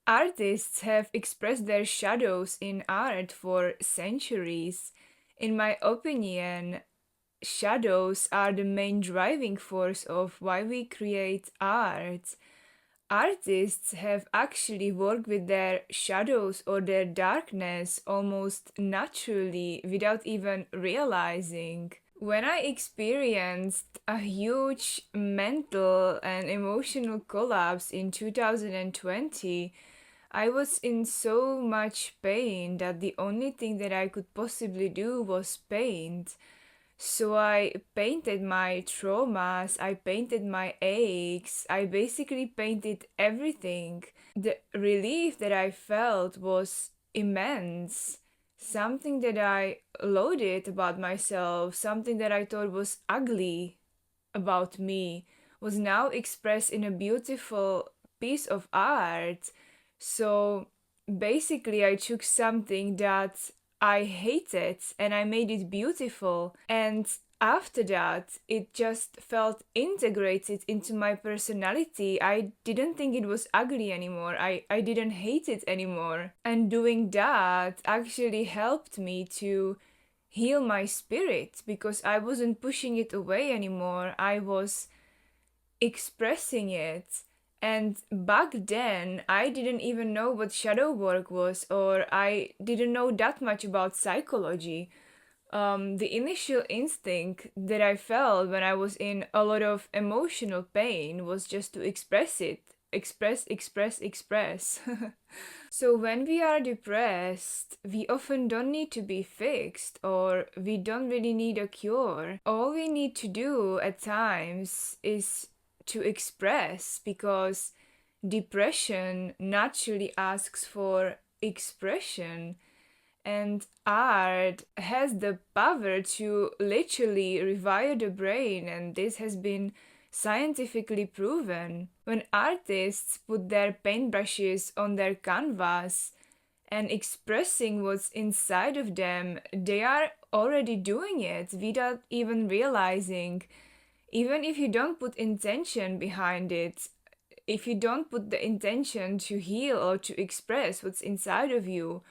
Artists have expressed their shadows in art for centuries. In my opinion, shadows are the main driving force of why we create art. Artists have actually worked with their shadows or their darkness almost naturally without even realizing. When I experienced a huge mental and emotional collapse in 2020, I was in so much pain that the only thing that I could possibly do was paint. So I painted my traumas, I painted my aches, I basically painted everything. The relief that I felt was immense. Something that I loathed about myself, something that I thought was ugly about me, was now expressed in a beautiful piece of art. So basically, I took something that I hated and I made it beautiful. And after that, it just felt integrated into my personality. I didn't think it was ugly anymore. I didn't hate it anymore. And doing that actually helped me to heal my spirit because I wasn't pushing it away anymore. I was expressing it. And back then, I didn't even know what shadow work was, or I didn't know that much about psychology. The initial instinct that I felt when I was in a lot of emotional pain was just to express it. Express, express, express. So when we are depressed, we often don't need to be fixed or we don't really need a cure. All we need to do at times is to express because depression naturally asks for expression, and art has the power to literally rewire the brain, and this has been scientifically proven. When artists put their paintbrushes on their canvas and expressing what's inside of them, they are already doing it without even realizing. Even if you don't put intention behind it, if you don't put the intention to heal or to express what's inside of you,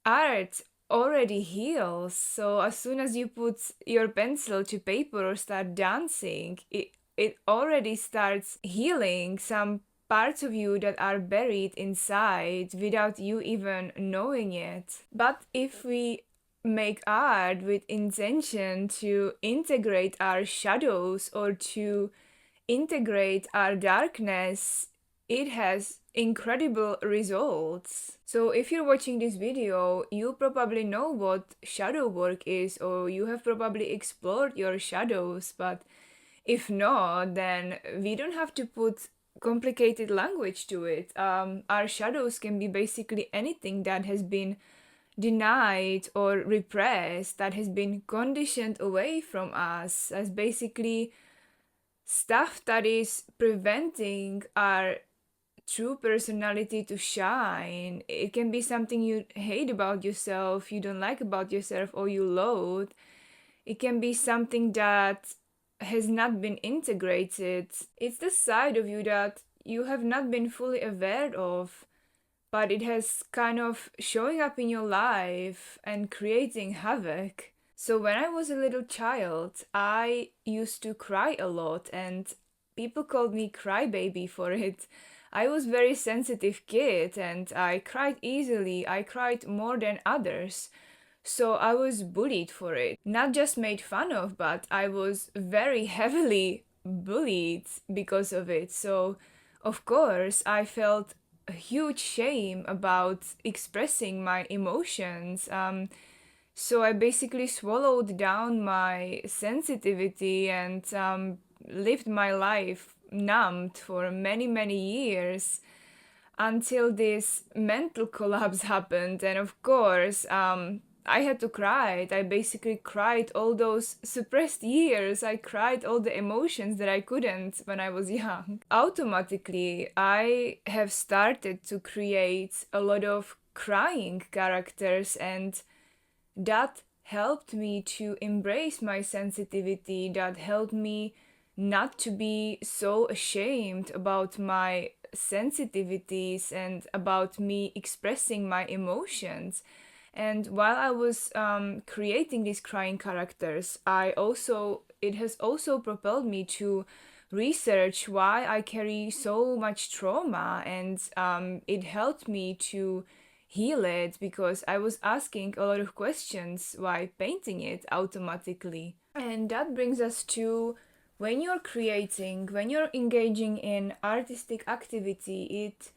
art already heals. So as soon as you put your pencil to paper or start dancing, it already starts healing some parts of you that are buried inside without you even knowing it. But if we make art with intention to integrate our shadows or to integrate our darkness, it has incredible results. So if you're watching this video, you probably know what shadow work is, or you have probably explored your shadows, but if not, then we don't have to put complicated language to it. Our shadows can be basically anything that has been denied or repressed, that has been conditioned away from us, as basically stuff that is preventing our true personality to shine. It can be something you hate about yourself, you don't like about yourself, or you loathe. It can be something that has not been integrated. It's the side of you that you have not been fully aware of, but it has kind of showing up in your life and creating havoc. So when I was a little child, I used to cry a lot and people called me Crybaby for it. I was very sensitive kid and I cried easily. I cried more than others. So I was bullied for it. Not just made fun of, but I was very heavily bullied because of it. So of course I felt a huge shame about expressing my emotions. So I basically swallowed down my sensitivity and lived my life numbed for many, many years until this mental collapse happened. And of course, I had to cry. I basically cried all those suppressed years. I cried all the emotions that I couldn't when I was young. Automatically, I have started to create a lot of crying characters, and that helped me to embrace my sensitivity, that helped me not to be so ashamed about my sensitivities and about me expressing my emotions. And while I was creating these crying characters, it has also propelled me to research why I carry so much trauma, and it helped me to heal it because I was asking a lot of questions while painting it automatically. And that brings us to when you're creating, when you're engaging in artistic activity, it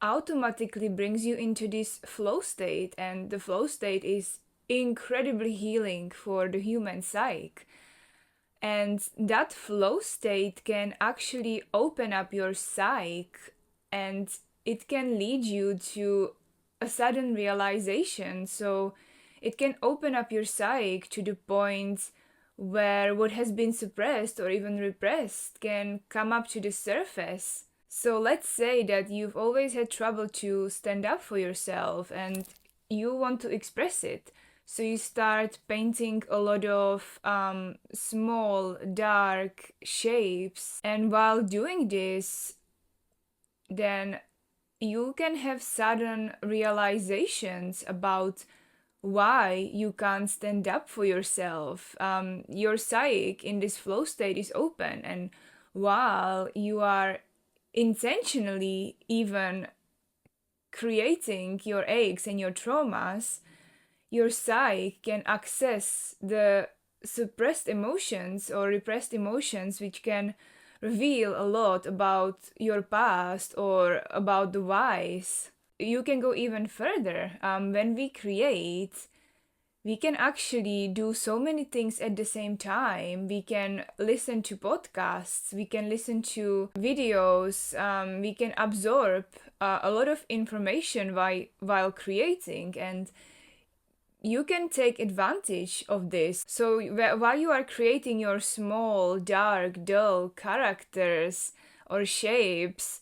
automatically brings you into this flow state, and the flow state is incredibly healing for the human psyche. And that flow state can actually open up your psyche, and it can lead you to a sudden realization. So it can open up your psyche to the point where what has been suppressed or even repressed can come up to the surface. So let's say that you've always had trouble to stand up for yourself and you want to express it. So you start painting a lot of small, dark shapes. And while doing this, then you can have sudden realizations about why you can't stand up for yourself. Your psyche in this flow state is open, and while you are intentionally even creating your aches and your traumas, your psyche can access the suppressed emotions or repressed emotions, which can reveal a lot about your past or about the whys. You can go even further. When we create, we can actually do so many things at the same time. We can listen to podcasts, we can listen to videos, we can absorb a lot of information while creating, and you can take advantage of this. So while you are creating your small, dark, dull characters or shapes,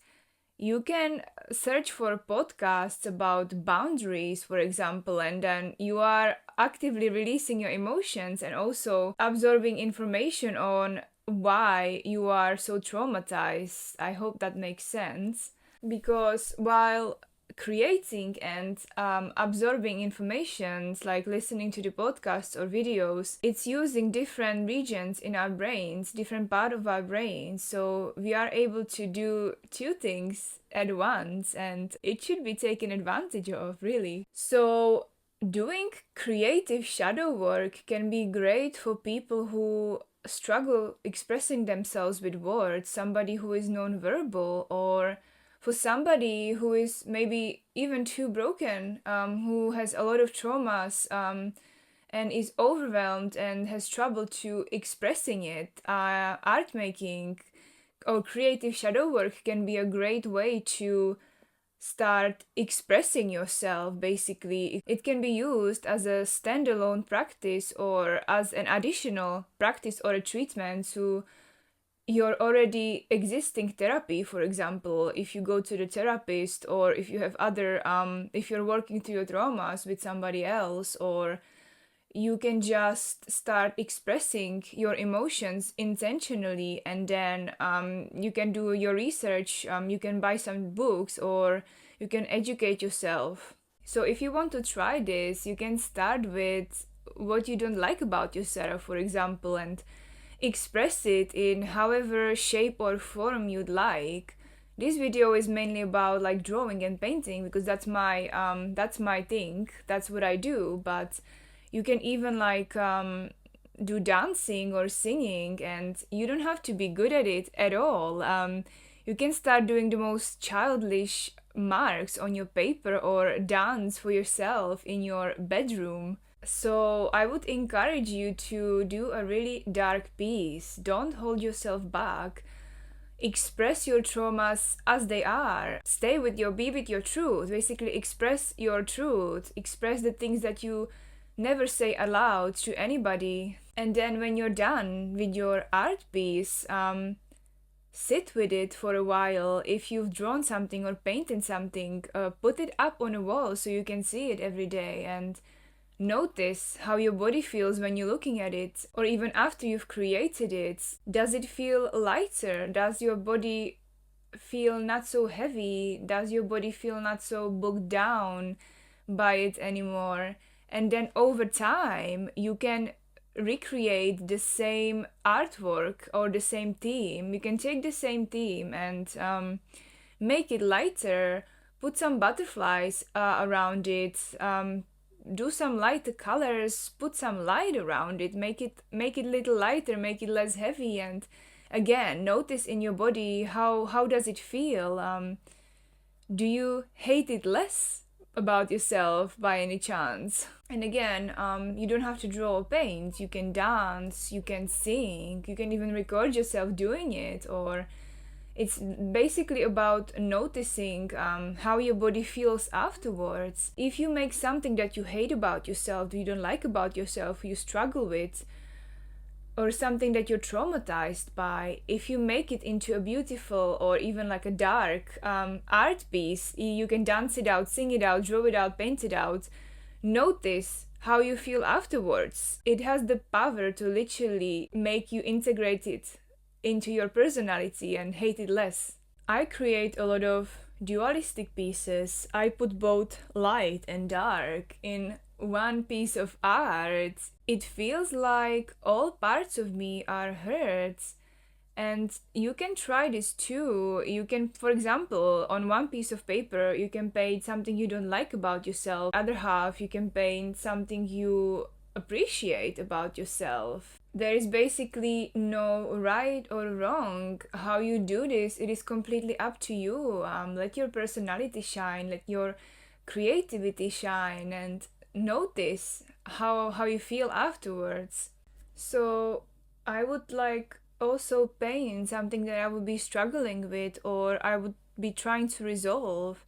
you can search for podcasts about boundaries, for example, and then you are actively releasing your emotions and also absorbing information on why you are so traumatized. I hope that makes sense. Because while creating and absorbing informations like listening to the podcasts or videos, it's using different regions in our brains, different part of our brains, so we are able to do two things at once, and it should be taken advantage of, really. So doing creative shadow work can be great for people who struggle expressing themselves with words, somebody who is non-verbal, or for somebody who is maybe even too broken, who has a lot of traumas and is overwhelmed and has trouble to expressing it. Art making or creative shadow work can be a great way to start expressing yourself. Basically, it can be used as a standalone practice or as an additional practice or a treatment to your already existing therapy. For example, if you go to the therapist, or if you have other if you're working through your traumas with somebody else, or you can just start expressing your emotions intentionally, and then you can do your research, you can buy some books, or you can educate yourself. So if you want to try this, you can start with what you don't like about yourself, for example, and express it in however shape or form you'd like. This video is mainly about like drawing and painting because that's my thing, that's what I do, but you can even like do dancing or singing, and you don't have to be good at it at all. You can start doing the most childish marks on your paper or dance for yourself in your bedroom. So I would encourage you to do a really dark piece. Don't hold yourself back. Express your traumas as they are. Be with your truth. Basically, express your truth. Express the things that you never say aloud to anybody. And then when you're done with your art piece, sit with it for a while. If you've drawn something or painted something, put it up on a wall so you can see it every day, and notice how your body feels when you're looking at it, or even after you've created it. Does it feel lighter? Does your body feel not so heavy? Does your body feel not so bogged down by it anymore? And then over time, you can recreate the same artwork or the same theme. You can take the same theme and make it lighter, put some butterflies around it, do some lighter colors, put some light around it, make it a little lighter, make it less heavy, and again, notice in your body how does it feel. Do you hate it less about yourself by any chance? And again, you don't have to draw or paint. You can dance, you can sing, you can even record yourself doing it, or it's basically about noticing how your body feels afterwards. If you make something that you hate about yourself, that you don't like about yourself, you struggle with, or something that you're traumatized by, if you make it into a beautiful or even like a dark art piece, you can dance it out, sing it out, draw it out, paint it out. Notice how you feel afterwards. It has the power to literally make you integrate it into your personality and hate it less. I create a lot of dualistic pieces. I put both light and dark in one piece of art. It feels like all parts of me are hurt. And you can try this too. You can, for example, on one piece of paper, you can paint something you don't like about yourself. Other half, you can paint something you appreciate about yourself. There is basically no right or wrong. How you do this, it is completely up to you. Let your personality shine, let your creativity shine, and notice how you feel afterwards. So I would like also paint something that I would be struggling with or I would be trying to resolve.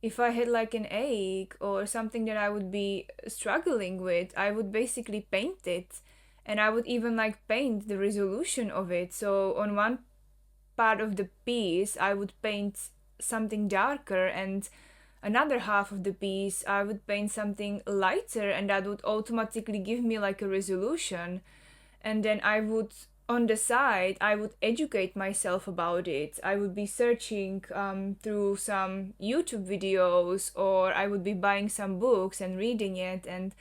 If I had like an ache or something that I would be struggling with, I would basically paint it, and I would even like paint the resolution of it. So on one part of the piece, I would paint something darker, and another half of the piece, I would paint something lighter, and that would automatically give me like a resolution. And then I would, on the side, I would educate myself about it. I would be searching through some YouTube videos, or I would be buying some books and reading it and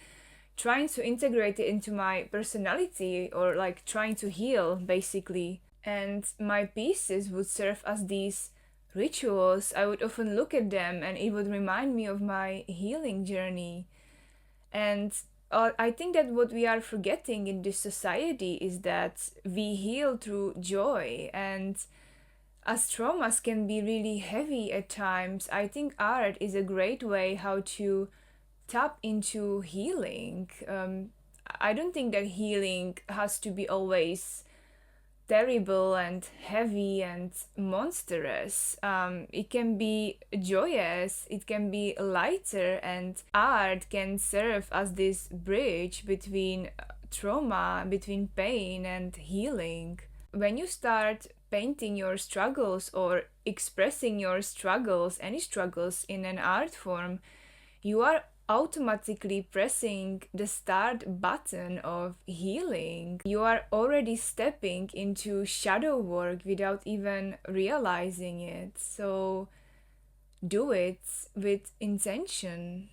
trying to integrate it into my personality, or like trying to heal basically. And my pieces would serve as these rituals. I would often look at them and it would remind me of my healing journey. And I think that what we are forgetting in this society is that we heal through joy, and as traumas can be really heavy at times, I think art is a great way how to tap into healing. I don't think that healing has to be always terrible and heavy and monstrous. It can be joyous, it can be lighter, and art can serve as this bridge between trauma, between pain and healing. When you start painting your struggles or expressing your struggles, any struggles in an art form, you are automatically pressing the start button of healing. You are already stepping into shadow work without even realizing it. So do it with intention.